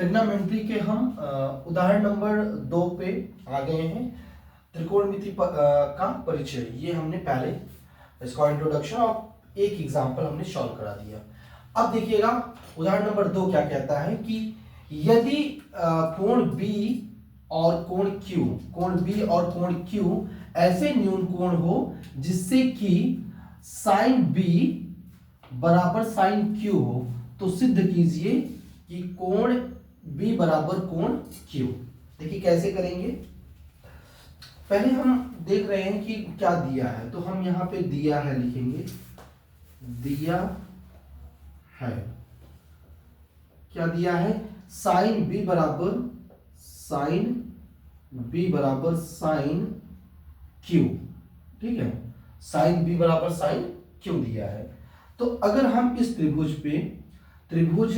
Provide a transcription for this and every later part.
Trigonometry के हम उदाहरण नंबर 2 पे आ गए हैं। त्रिकोणमिति का परिचय, ये हमने पहले इसका इंट्रोडक्शन और एक एग्जांपल हमने सॉल्व करा दिया। अब देखिएगा उदाहरण नंबर 2 क्या कहता है कि यदि कोण B और कोण B और कोण Q ऐसे न्यून कोण हो जिससे कि साइन B बराबर साइन Q हो, तो सिद्ध कीजिए कि कोण B बराबर कोण Q। देखिए कैसे करेंगे। पहले हम देख रहे हैं कि क्या दिया है, तो हम यहां पे दिया है लिखेंगे, दिया है, क्या दिया है, साइन B बराबर साइन Q। ठीक है, साइन B बराबर साइन Q दिया है। तो अगर हम इस त्रिभुज पे, त्रिभुज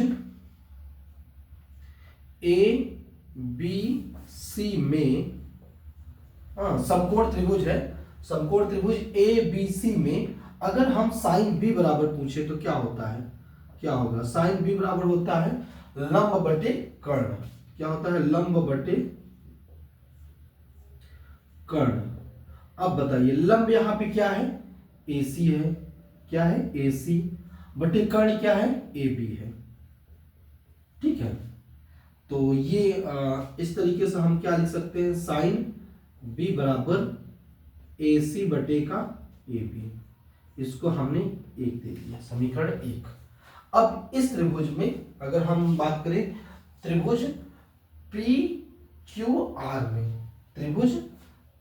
ABC में, समकोण त्रिभुज है, समकोण त्रिभुज ABC में अगर हम साइन B बराबर पूछे तो क्या होता है, क्या होगा, साइन B बराबर होता है लंब बटे कर्ण। क्या होता है, लंब बटे कर्ण। अब बताइए लंब यहां पे क्या है, AC है, क्या है, AC बटे कर्ण क्या है, AB है। ठीक है, तो ये इस तरीके से हम क्या लिख सकते हैं, साइन B बराबर AC बटे का AB। इसको हमने 1 दे दिया, समीकरण 1। अब इस त्रिभुज में अगर हम बात करें त्रिभुज PQR में, त्रिभुज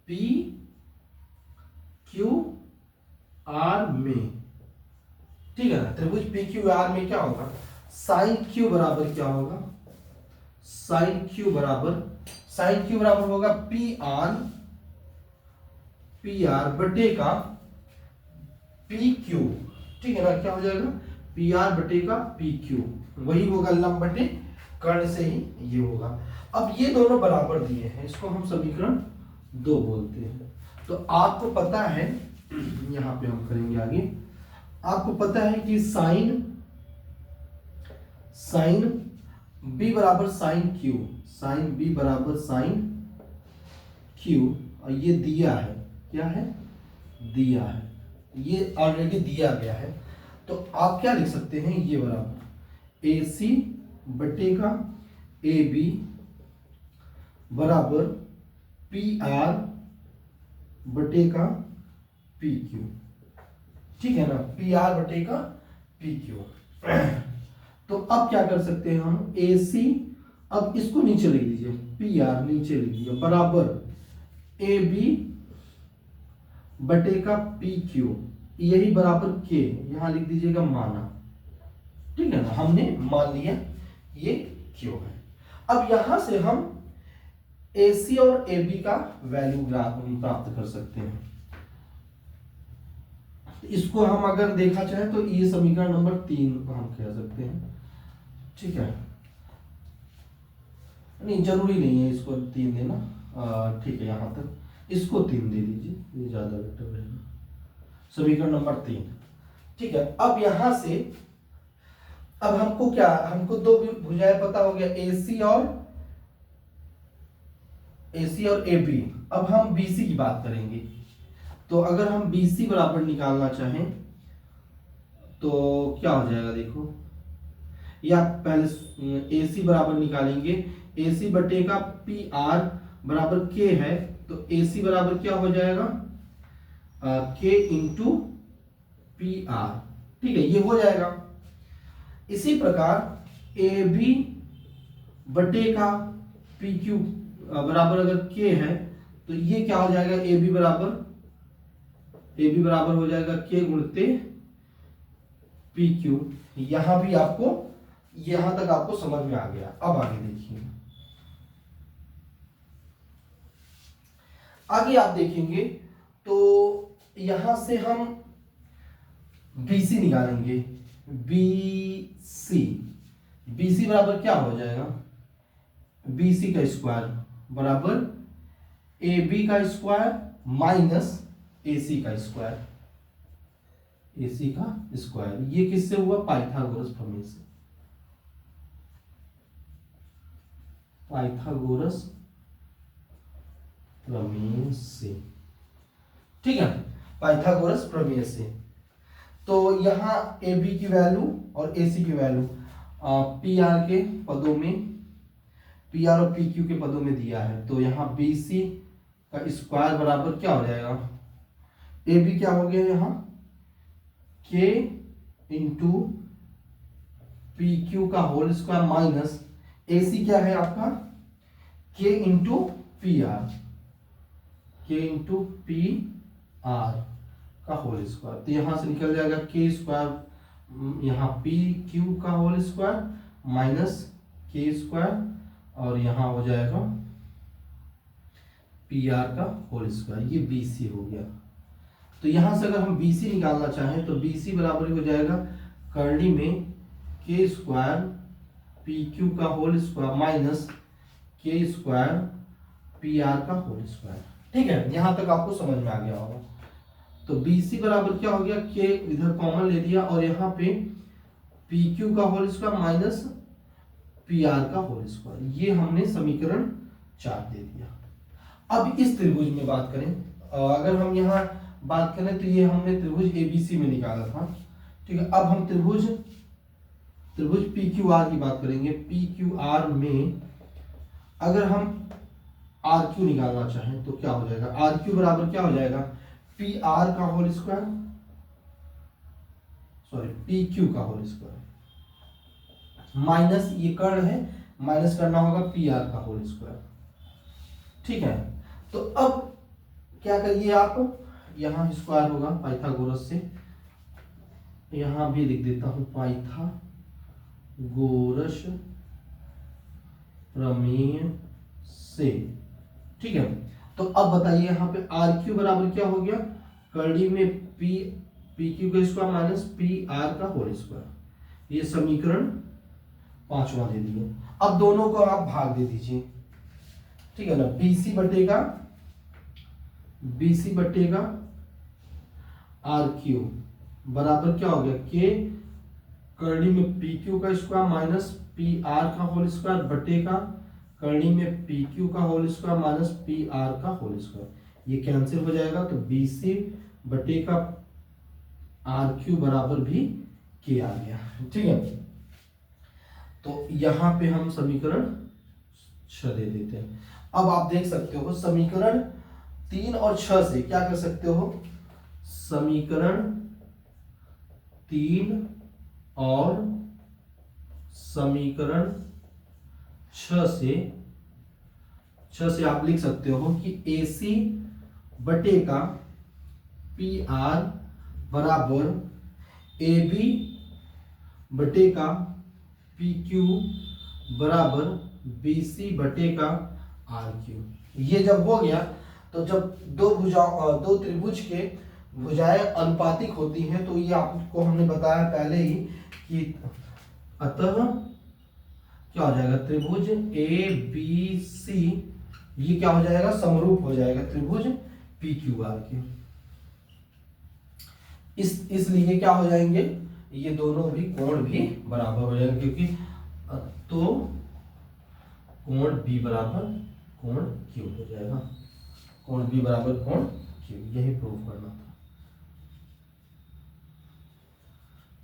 PQR में, ठीक है ना, त्रिभुज PQR में क्या होगा, साइन Q बराबर क्या होगा, साइन Q बराबर होगा PR बटे का PQ। ठीक है ना, क्या हो जाएगा, PR बटे का PQ, वही होगा लंब बटे कर्ण से ही ये होगा। अब ये दोनों बराबर दिए हैं, इसको हम समीकरण 2 बोलते हैं। तो आपको पता है, यहां पे हम करेंगे आगे, आपको पता है कि साइन B बराबर साइन Q, साइन B बराबर साइन Q, और ये दिया है, क्या है, दिया है, ये ऑलरेडी दिया गया है। तो आप क्या लिख सकते हैं, ये बराबर AC बटे का AB बराबर PR बटे का PQ। ठीक है ना, PR बटे का PQ। तो अब क्या कर सकते हैं हम, AC, अब इसको नीचे लिख दीजिए, PR नीचे लिख दीजिए बराबर AB बटे का PQ, यही बराबर K, यहां लिख दीजिएगा माना। ठीक है ना, हमने मान लिया ये Q है। अब यहां से हम AC और AB का वैल्यू प्राप्त कर सकते हैं। इसको हम अगर देखा चाहे तो ये समीकरण नंबर 3 को हम कह सकते हैं। ठीक है, नहीं जरूरी नहीं है इसको 3 देना, ठीक है, यहां तक इसको 3 दे दीजिए, ये ज्यादा बेटर रहेगा, समीकरण नंबर 3। ठीक है, अब यहां से अब हमको क्या, हमको दो भुजाएं पता हो गया, AC और AB। अब हम BC की बात करेंगे। तो अगर हम BC बराबर निकालना चाहें तो क्या हो जाएगा, देखो, या पहले AC बराबर निकालेंगे, AC बटे का PR बराबर K है, तो AC बराबर क्या हो जाएगा, K इंटू PR। ठीक है, ये हो जाएगा। इसी प्रकार AB बटे का PQ बराबर अगर K है, तो ये क्या हो जाएगा, AB बराबर हो जाएगा K गुणित PQ। यहां भी आपको, यहां तक आपको समझ में आ गया। अब आगे देखिए, आगे आप देखेंगे तो यहां से हम BC निकालेंगे, BC बराबर क्या हो जाएगा, BC का स्क्वायर बराबर AB का स्क्वायर माइनस AC का स्क्वायर, AC का स्क्वायर, ये किससे हुआ, पाइथागोरस प्रमेय से। पाइथागोरस प्रमेय से। ठीक है, पाइथागोरस प्रमेय से। तो यहाँ ए बी की वैल्यू और ए सी की वैल्यू पी आर के पदों में, पी आर और पी क्यू के पदों में दिया है। तो यहाँ बी सी का स्क्वायर बराबर क्या हो जाएगा, ए बी क्या हो गया यहाँ के इंटू पी क्यू का होल स्क्वायर माइनस ए सी क्या है आपका के इंटू पी आर, के इंटू पी आर का होल स्क्वायर। तो यहां से निकल जाएगा के स्क्वायर, यहाँ पी क्यू का होल स्क्वायर माइनस के स्क्वायर, और यहाँ हो जाएगा पी आर का होल स्क्वायर। ये बी सी हो गया। तो यहां से अगर हम बी सी निकालना चाहें तो बी सी बराबर हो जाएगा करनी में के स्क्वायर पी क्यू का होल स्क्वायर माइनस के स्क्वायर पी आर का होल स्क्वायर। ठीक है, यहां तक आपको समझ में आ गया होगा। तो बी सी बराबर क्या हो गया, के इधर कॉमन ले दिया और यहाँ पे पी क्यू का whole square minus P R का होल स्क्वायर। ये हमने समीकरण 4 दे दिया। अब इस त्रिभुज में बात करें, अगर हम यहाँ बात करें तो ये हमने त्रिभुज एबीसी में निकाला था। ठीक है, अब हम त्रिभुज पी क्यू आर की बात करेंगे। पी क्यू आर में अगर हम आर क्यू निकालना चाहें तो क्या हो जाएगा, आर क्यू बराबर क्या हो जाएगा पी आर का whole square, sorry P Q का होल स्क्वायर माइनस ये कर्ण है, माइनस करना होगा पी आर का होल स्क्वायर। ठीक है, तो अब क्या करिए आप, यहां स्क्वायर होगा पाइथागोरस से, यहां भी लिख देता हूं पाइथागोरस प्रमेय से। ठीक है, तो अब बताइए यहाँ पे आर क्यू बराबर क्या हो गया, करड़ी में पी क्यू का स्क्वायर माइनस पी आर का होल स्क्वायर। ये समीकरण 5वां दे दिए। अब दोनों को आप भाग दे दीजिए। ठीक है ना, बीसी बटेगा आर क्यू बराबर क्या हो गया, के करड़ी में पी क्यू का स्क्वायर माइनस पी आर का होल स्क्वायर बटेगा करणी में पी क्यू का whole square minus P R का होल स्क्वायर। ये कैंसिल हो जाएगा, तो बी सी बटेगा आर क्यू बराबर भी के आ गया। ठीक है, तो यहां पे हम समीकरण 6 दे देते हैं। अब आप देख सकते हो समीकरण 3 और 6 से क्या कर सकते हो, समीकरण 3 और समीकरण 6 से आप लिख सकते हो कि ए सी बटेगा पी आर बराबर ए बी बटेगा पी क्यू बराबर बी सी बटेगा आर क्यू। ये जब हो गया तो जब दो त्रिभुज के भुजाएं अनुपातिक होती हैं तो ये आपको हमने बताया पहले ही कि अतः क्या हो जाएगा, त्रिभुज ए बी सी ये क्या हो जाएगा, समरूप हो जाएगा त्रिभुज पी क्यू आर के। इसलिए क्या हो जाएंगे, ये दोनों भी कोण भी बराबर हो जाएंगे, क्योंकि तो कोण बी बराबर कोण क्यू हो जाएगा, कोण बी बराबर कोण क्यू, यही प्रूव करना था।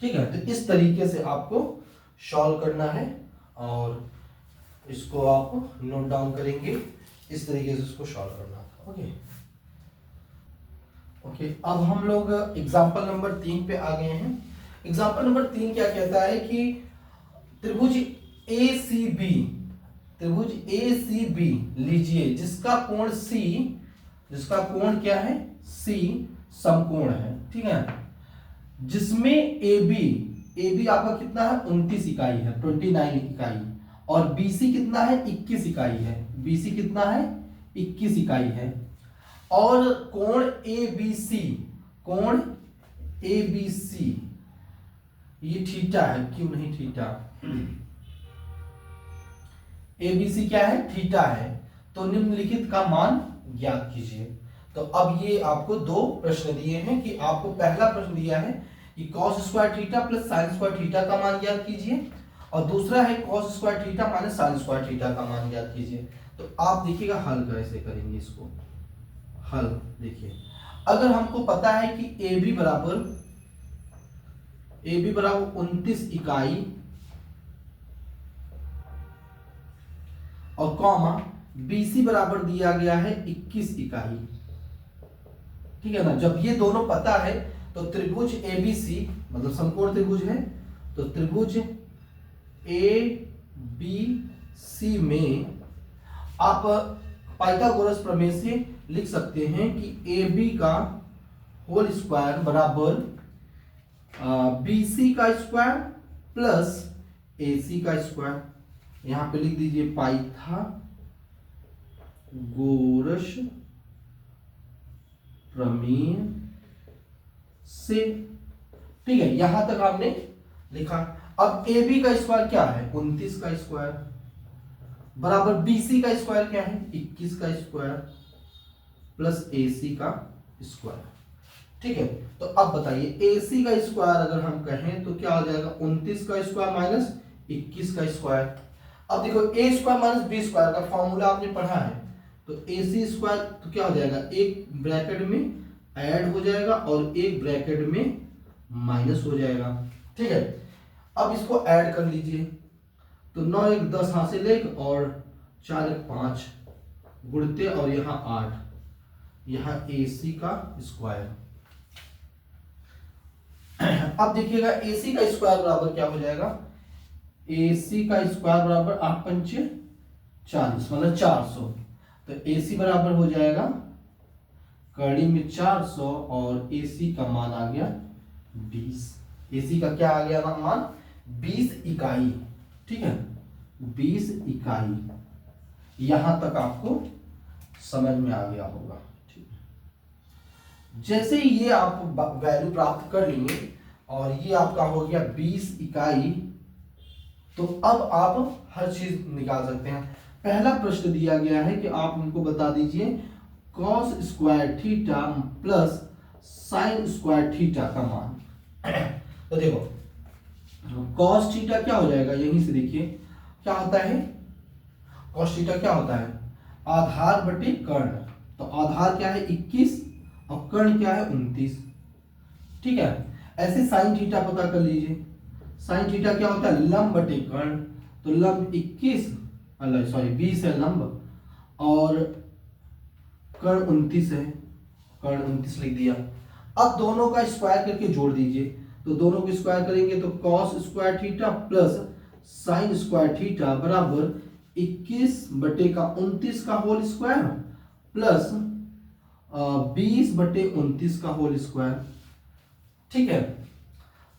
ठीक है, तो इस तरीके से आपको सॉल्व करना है और इसको आप नोट डाउन करेंगे, इस तरीके से इसको सॉल्व करना था। ओके, अब हम लोग एग्जांपल नंबर 3 पे आ गए हैं। एग्जांपल नंबर 3 क्या कहता है कि त्रिभुज ACB लीजिए जिसका कोण क्या है, C समकोण है। ठीक है, जिसमें AB आपका कितना है, 29 इकाई है, 29 इकाई, और BC कितना है, 21 इकाई है। BC कितना है, 21 इकाई है। और कोण ABC ये थीटा है, क्यों नहीं थीटा, ABC क्या है, थीटा है। तो निम्नलिखित का मान ज्ञात कीजिए। तो अब ये आपको 2 प्रश्न दिए हैं कि आपको पहला प्रश्न दिया है कि cos square theta plus sine square theta का मान ज्ञात कीजिए, और दूसरा है cos square theta minus sin square theta का मान ज्ञात कीजिए। तो आप देखिएगा हल कैसे करेंगे इसको। हल देखिए, अगर हमको पता है कि AB बराबर 29 इकाई और कॉमा BC बराबर दिया गया है 21 इकाई, ठीक है ना। जब ये दोनों पता है तो त्रिभुज ABC मतलब समकोण त्रिभुज है, तो त्रिभुज ABC में आप पाइथागोरस प्रमेय से लिख सकते हैं कि AB का होल स्क्वायर बराबर BC का स्क्वायर प्लस AC का स्क्वायर। यहां पे लिख दीजिए पाइथागोरस प्रमेय से, ठीक है। यहां तक आपने लिखा। अब AB का स्क्वायर क्या है 29 का स्क्वायर बराबर BC का स्क्वायर क्या है 21 का स्क्वायर प्लस AC का स्क्वायर, ठीक है। तो अब बताइए AC का स्क्वायर अगर हम कहें तो क्या हो जाएगा 29 का स्क्वायर माइनस 21 का स्क्वायर। अब देखो A square minus B square का फॉर्मूला आपने पढ़ा है, तो AC स्क्वायर तो क्या हो जाएगा, एक ब्रैकेट में ऐड हो जाएगा और एक ब्रैकेट में माइनस हो जाएगा, ठीक है। अब इसको ऐड कर लीजिए, तो 9 1 10 हासिल 1 और 4 1 5 गुणते और यहाँ 8, यहाँ AC का स्क्वायर। अब देखिएगा AC का स्क्वायर बराबर क्या हो जाएगा, AC का स्क्वायर बराबर 8 पंचे 40 मतलब 400, तो AC बराबर हो जाएगा कड़ी में 400 और AC का मान आ गया 20। AC का क्या आ गया मान 20 इकाई, ठीक है 20 इकाई। यहां तक आपको समझ में आ गया होगा, ठीक है। जैसे ही ये आप वैल्यू प्राप्त कर लेंगे और ये आपका हो गया 20 इकाई, तो अब आप हर चीज निकाल सकते हैं। पहला प्रश्न दिया गया है कि आप उनको बता दीजिए cos square theta plus sin square theta का मान। तो देखो cos थीटा क्या हो जाएगा, यहीं से देखिए क्या होता है, cos थीटा क्या होता है आधार बटे कर्ण। तो आधार क्या है 21 और कर्ण क्या है 29, ठीक है। ऐसे sin थीटा पता कर लीजिए, sin थीटा क्या होता है लंब बटे कर्ण। तो लंब 20 है लंब और कर्ण 29 है, कर्ण 29 लिख दिया। अब दोनों का स्क्वायर करके जोड़ दीजिए, तो दोनों को स्क्वायर करेंगे तो cos square theta plus sin square theta बराबर 21 बटे का 29 का होल स्क्वायर प्लस 20 बटे 29 का होल स्क्वायर, ठीक है।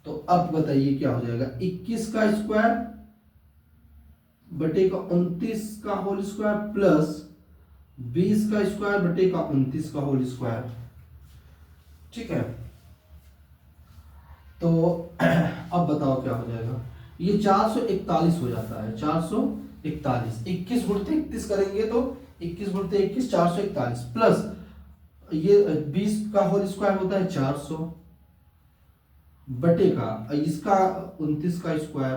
तो अब बताइए क्या हो जाएगा 21 का स्क्वायर बटे का 29 का होल स्क्वायर प्लस 20 का स्क्वायर बटे का 29 का होल स्क्वायर, ठीक है। तो अब बताओ क्या हो जाएगा, ये 441 हो जाता है 441, 21 गुणते 31 करेंगे तो 21 गुणते 21 441 प्लस ये 20 का होल स्क्वायर होता है 400 बटे का इसका 29 का स्क्वायर।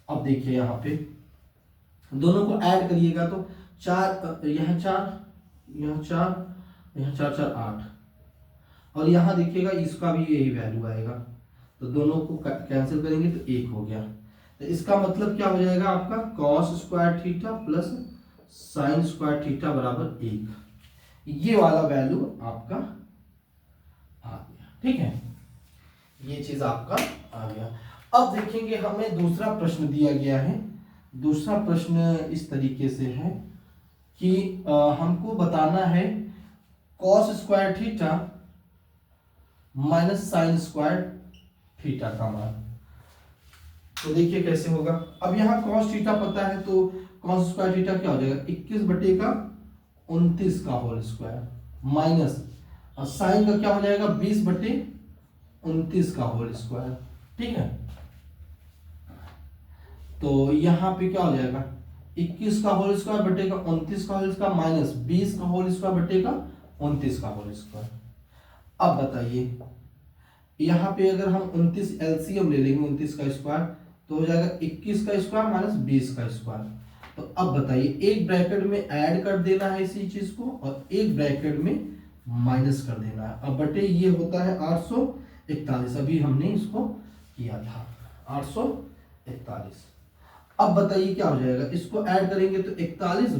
अब देखिए यहाँ पे दोनों को ऐड करिएगा तो 4 यहाँ 4 यहाँ 4 यहाँ 4 4 8 और यहाँ देखिएगा इसका भी यही वैल्यू आएगा, तो दोनों को कैंसिल करेंगे तो 1 हो गया। तो इसका मतलब क्या हो जाएगा आपका cos square theta plus sin square theta बराबर 1, ये वाला वैल्यू आपका आ गया, ठीक है। ये चीज आपका आ गया। अब देखेंगे हमें दूसरा प्रश्न दिया गया है। दूसरा प्रश्न इस तरीके से है कि हमको बताना है cos square theta minus sine square theta का मान। तो देखिए कैसे होगा। अब यहाँ cos थीटा पता है तो cos स्क्वायर थीटा क्या हो जाएगा 21 बटे का 29 का होल स्क्वायर माइनस और साइन का क्या हो जाएगा 20 बटे 29 का होल स्क्वायर, ठीक है। तो यहाँ पे क्या हो जाएगा 21 का होल स्क्वायर बटे का 29 का होल स्क्वायर माइनस 20 का होल स्क्वायर बटे का 29 का होल स्क्वायर। अब बताइए यहाँ पे अगर हम 29 एलसीएम ले लेंगे 29 का स्क्वायर तो हो जाएगा 21 का स्क्वायर माइनस 20 का स्क्वायर। तो अब बताइए, एक ब्रैकेट में ऐड कर देना है इसी चीज को और एक ब्रैकेट में माइनस कर देना है। अब बटे ये होता है 841, अभी हमने इसको किया था 841। अब बताइए क्या हो जाएगा, इसको ऐड करेंगे तो 41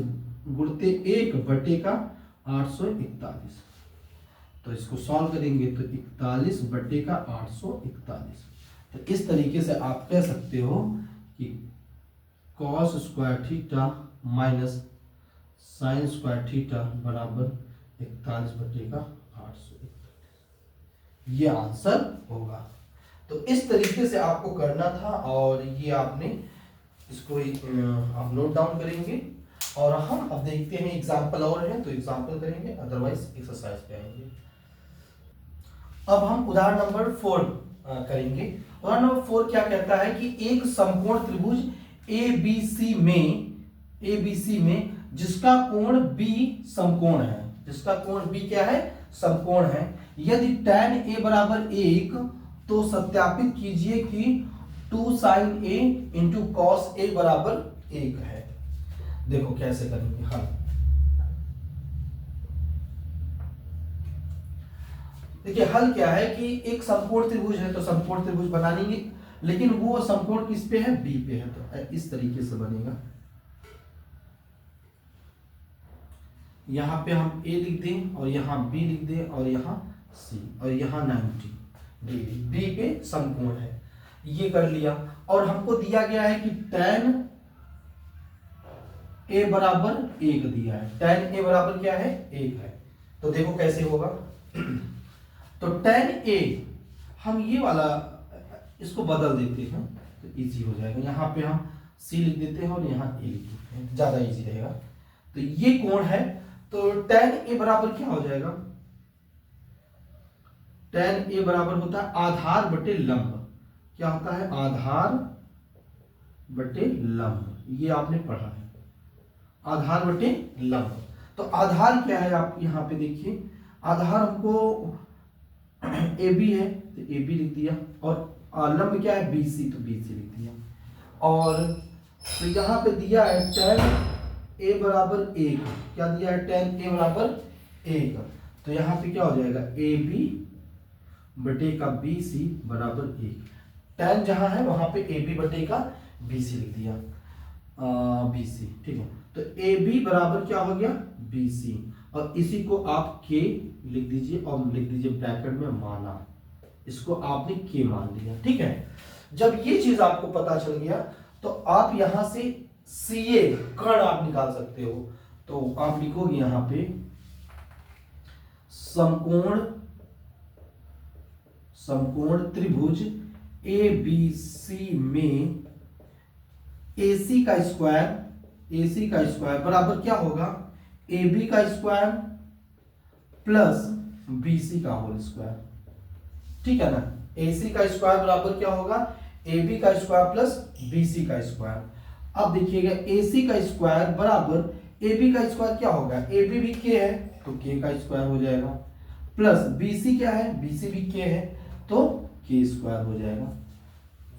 गुणते 1 बटे का 841। तो इसको सॉल्व करेंगे तो 41 बटे का 841। तो इस तरीके से आप कह सकते हो कि cos square theta minus sine square theta बराबर 41 बटे का 841। ये आंसर होगा। तो इस तरीके से आपको करना था और ये आपने इसको आप नोट डाउन करेंगे। और हम अब देखते हैं एग्जाम्पल और हैं तो एग्जाम्पल करेंगे, अदरवाइज एक्सरसाइज पे आएंगे। अब हम उदाहरण नंबर 4 करेंगे। उदाहरण नंबर 4 क्या कहता है कि एक समकोण त्रिभुज ABC में जिसका कोण B समकोण है, जिसका कोण B क्या है, समकोण है। यदि tan A बराबर 1 तो सत्यापित कीजिए कि 2 sin A into cos A बराबर 1 है। देखो कैसे करेंगे हल। देखिए हल क्या है कि एक समकोण त्रिभुज है तो समकोण त्रिभुज बना लेंगे, लेकिन वो समकोण किस पे है, बी पे है। तो इस तरीके से बनेगा, यहां पे हम ए लिख दें और यहां बी लिख दें और यहां सी और यहां 90 डिग्री बी पे समकोण है। ये कर लिया और हमको दिया गया है कि tan ए बराबर 1 दिया है। tan ए बराबर क्या है, 1 है। तो देखो कैसे होगा। तो tan ए हम ये वाला इसको बदल देते हैं तो इजी हो जाएगा। यहाँ पे हम सी लिख देते हैं और यहाँ ए लिख देते हैं, ज्यादा इजी रहेगा। तो ये कोण है तो tan ए बराबर क्या हो जाएगा, tan ए बराबर होता है आधार बटे लंब। क्या होता है, आधार बटे लंब। ये आपने पढ़ा है, आधार बटे लंब। तो आधार क्या है, आप यहाँ पे देखिए, आधार हमको ए बी है तो ए बी लिख दिया और लंब क्या है, बी सी, तो बी सी लिख दिया। और तो यहाँ पे दिया है tan ए बराबर 1, क्या दिया है, tan ए बराबर 1। तो यहाँ पे क्या हो जाएगा, ए बी बटे का बी सी बराबर 1। tan जहाँ है वहां पे ए बी बटे का बी सी लिख दिया, बी सी, ठीक है। तो ए बी बराबर क्या हो गया, बी सी, और इसी को आप के लिख दीजिए और लिख दीजिए ब्रैकेट में माना, इसको आपने के मान लिया, ठीक है। जब ये चीज आपको पता चल गया तो आप यहां से सीए कर्ण आप निकाल सकते हो। तो आप लिखोगे यहां पे समकोण त्रिभुज ए बी सी में AC का स्क्वायर बराबर क्या होगा, AB का स्क्वायर प्लस BC का होल स्क्वायर, ठीक है ना। AC का स्क्वायर बराबर क्या होगा, AB का स्क्वायर प्लस BC का स्क्वायर। अब देखिएगा AC का स्क्वायर बराबर AB का स्क्वायर क्या होगा, AB भी K है तो K का स्क्वायर हो जाएगा, प्लस BC क्या है, BC भी K है तो K स्क्वायर हो जाएगा।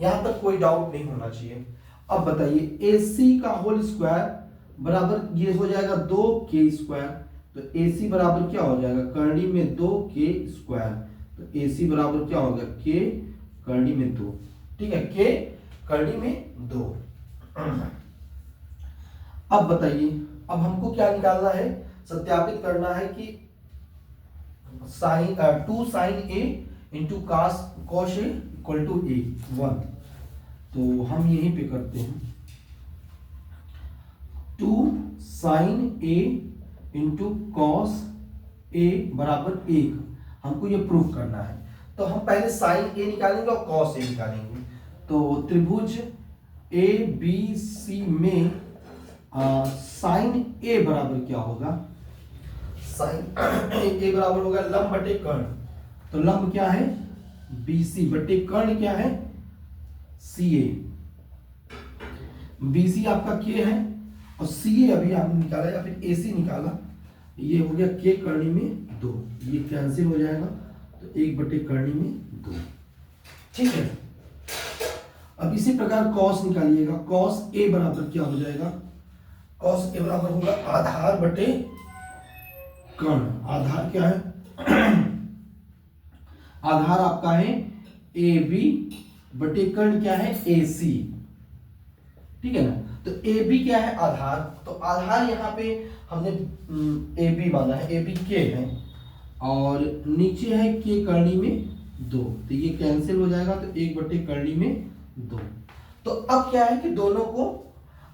यहां तक कोई डाउट नहीं होना चाहिए। अब बताइए AC का होल स्क्वायर बराबर ये हो जाएगा 2K स्क्वायर। तो AC बराबर क्या हो जाएगा, करनी में 2K स्क्वायर। तो AC बराबर क्या होगा, K करनी में 2, ठीक है, K करनी में 2। अब बताइए, अब हमको क्या निकालना है, सत्यापित करना है कि sine 2 sin A into cos A equal to A 1। तो हम यहीं पे करते हैं 2 sin A into cos A बराबर 1, हमको ये प्रूफ करना है। तो हम पहले sin A निकालेंगे और cos A निकालेंगे। तो त्रिभुज ABC में sin A बराबर क्या होगा, sin A बराबर होगा लंब बटे कर्ण। तो लंब क्या है, BC बटे कर्ण क्या है, CA। BC आपका K है और CA अभी आपने निकाला या फिर AC निकाला, ये हो गया K करनी में 2, ये कैंसिल हो जाएगा तो 1 बटे करनी में 2, ठीक है। अब इसी प्रकार कॉस निकालिएगा, कॉस ए बराबर क्या हो जाएगा, कॉस ए बराबर होगा आधार बटे कर्ण। आधार क्या है आधार आपका है ए बी बटे कर्ण क्या है ए सी, ठीक है ना। तो ए बी क्या है आधार, तो आधार यहाँ पे हमने ए बी माना है, ए बी के है और नीचे है के करनी में 2, तो ये कैंसिल हो जाएगा, तो 1/करनी में 2। तो अब क्या है कि दोनों को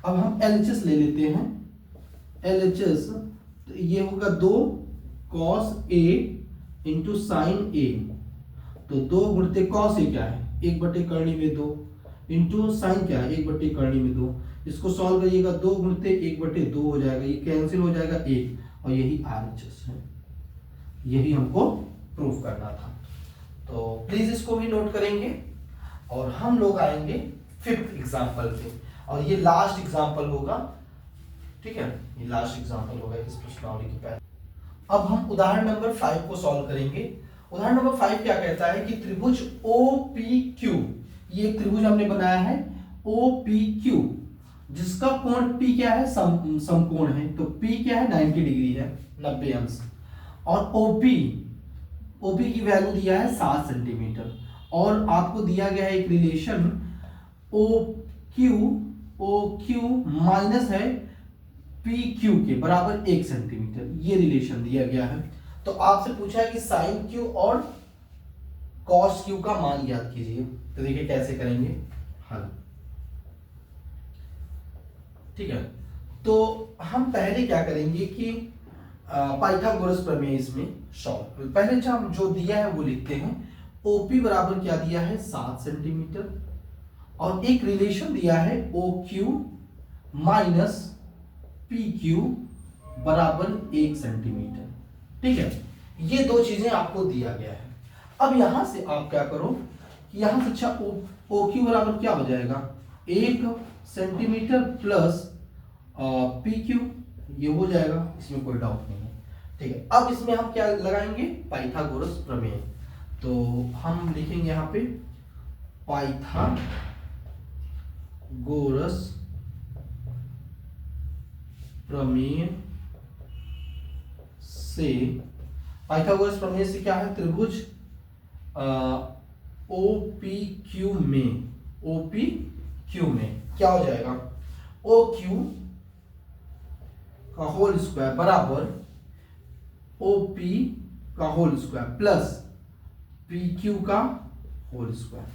अब हम LHS ले लेते हैं, LHS तो ये होगा 2 cos A इंटू साइन ए, तो 2 गुणते cos A क्या है 1/करनी में 2 इंटू साइन क्या है 1/करनी में 2, इसको सॉल्व करिएगा 2 गुणते 1/2 हो जाएगा, ये कैंसिल हो जाएगा 1 और यही RHS है, यही हमको प्रूफ करना था। तो प्लीज इसको भी नोट करेंगे और हम लोग आएंगे 5th एग्जाम्पल पे और ये लास्ट एग्जाम्पल होगा, ठीक है, ये लास्ट एग्जाम्पल होगा इस प्रश्नावली के पहले। अब हम उदाहरण नंबर 5 को सॉल्व करेंगे। उदाहरण नंबर 5 क्या कहता है कि त्रिभुज OPQ, ये एक त्रिभुज हमने बनाया है OPQ जिसका कोण P क्या है समकोण है, तो P क्या है 90 डिग्री है 90 अंश, और OP की वैल्यू दिया है 7 सेंटीमीटर और आपको दिया गया है एक रिलेशन OQ माइनस है PQ के बराबर 1 सेंटीमीटर, ये रिलेशन दिया गया है। तो आपसे पूछा है कि साइन Q और कॉस Q का मान ज्ञात कीजिए, तो देखिए कैसे करेंगे हल, ठीक है। तो हम पहले क्या करेंगे कि पाइथागोरस प्रमेय इसमें सॉल्व, पहले जो दिया है वो लिखते हैं। OP बराबर क्या दिया है 7 सेंटीमीटर और एक रिलेशन दिया है OQ माइनस PQ बराबर 1 सेंटीमीटर, ठीक है। ये दो चीजें आपको दिया गया है। अब यहां से आप क्या करो कि यहां से अच्छा OQ बराबर क्या हो जाएगा 1 सेंटीमीटर प्लस PQ, ये हो जाएगा, इसमें कोई डाउट नहीं है, ठीक है। अब इसमें हम क्या लगाएंगे पाइथागोरस प्रमेय, तो हम लिखेंगे यहाँ पे पाइथागोरस प्रमेय से, पाइथागोरस प्रमेय से क्या है त्रिभुज OPQ में क्या हो जाएगा OQ का होल स्क्वायर बराबर OP का होल स्क्वायर प्लस PQ का होल स्क्वायर।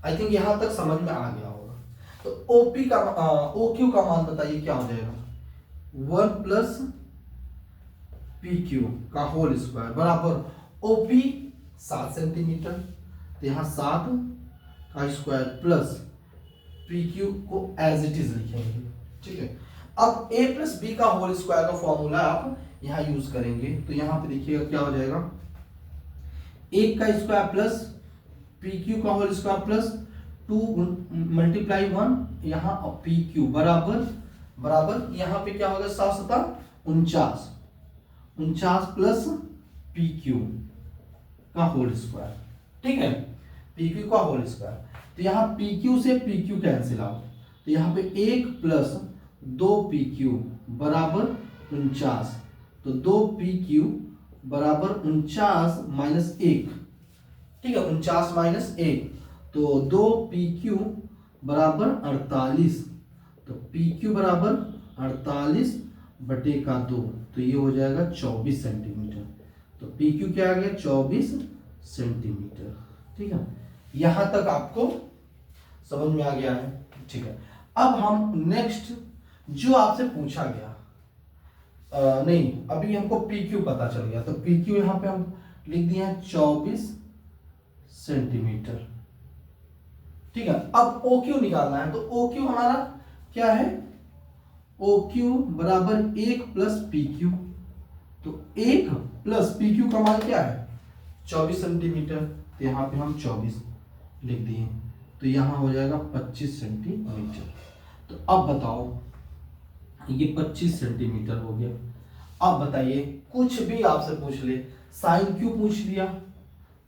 आई थिंक यहां तक समझ में आ गया होगा। तो OQ का मान बताइए क्या हो जाएगा 1 प्लस PQ का होल स्क्वायर बराबर OP 7 सेंटीमीटर, तो यहां 7 का स्क्वायर प्लस PQ को एज इट इज लिखेंगे, ठीक है। अब A प्लस B का होल स्क्वायर का फॉर्मूला आप यहां यूज करेंगे, तो यहां पे देखिएगा क्या हो जाएगा 1 का स्क्वायर प्लस PQ का होल स्क्वायर प्लस 2 मल्टीप्लाई 1 यहां PQ बराबर यहां पे क्या होगा 7 49 प्लस PQ का होल स्क्वायर, ठीक है, PQ का होल स्क्वायर। तो यहां PQ से PQ कैंसिल आउट, तो यहां पे 1 प्लस 2PQ बराबर 49, तो 2PQ बराबर 49 माइनस 1, ठीक है, 49 माइनस 1, तो 2PQ बराबर 48, तो PQ बराबर 48 बटे का 2, तो ये हो जाएगा 24 सेंटीमीटर। तो PQ क्या आ गया 24 सेंटीमीटर, ठीक है। यहां तक आपको समझ में आ गया है, ठीक है। अब हम नेक्स्ट जो आपसे पूछा गया नहीं, अभी हमको PQ पता चल गया, तो PQ यहां पे हम लिख दिए हैं 24 सेंटीमीटर, ठीक है। अब OQ निकालना है, तो OQ हमारा क्या है OQ बराबर 1 प्लस PQ, तो 1 प्लस PQ का मान क्या है 24 सेंटीमीटर, तो यहां पे हम 24 लिख दिए, तो यहां हो जाएगा 25 सेंटीमीटर। तो अब बताओ ये 25 सेंटीमीटर हो गया। अब बताइए कुछ भी आपसे पूछ ले, साइन क्यू पूछ लिया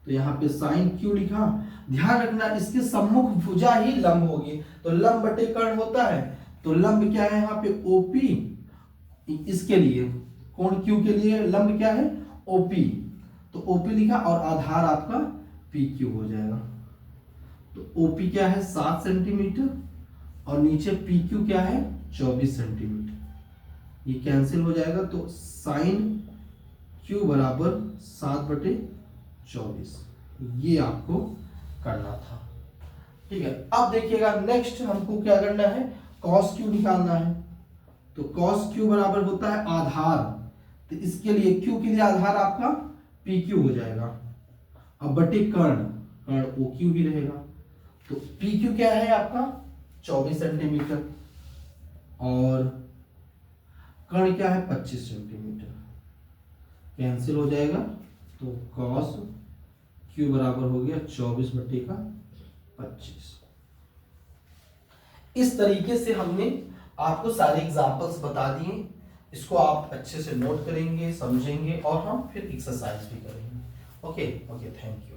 तो यहाँ पे साइन क्यू लिखा। ध्यान रखना इसके सम्मुख भुजा ही लंब होगी, तो लंब बटे कर्ण होता है, तो लंब क्या है यहाँ पे ओपी, इसके लिए कोण क्यू के लिए लंब क्या है ओपी, तो ओपी लिखा और आधार आपका पी क्यू हो जाएगा। तो ओपी क्या है 7 सेंटीमीटर और नीचे पी क्यू क्या है 24 सेंटीमीटर, ये कैंसिल हो जाएगा, तो साइन क्यू बराबर 7/24, ये आपको करना था। ठीक है, अब देखिएगा नेक्स्ट हमको क्या करना है, कॉस क्यू निकालना है। तो कॉस क्यू बराबर होता है आधार, तो इसके लिए क्यू के लिए आधार आपका पी क्यू हो जाएगा, अब बटे कर्ण, कर्ण ओ क्यू ही रहेगा। तो पी क्यू क्या है आपका 24 सेंटीमीटर और कर्ण क्या है 25 सेंटीमीटर, कैंसिल हो जाएगा, तो कॉस क्यू बराबर हो गया 24/25। इस तरीके से हमने आपको सारे एग्जांपल्स बता दिए, इसको आप अच्छे से नोट करेंगे, समझेंगे और हम फिर एक्सरसाइज भी करेंगे। Okay, thank you.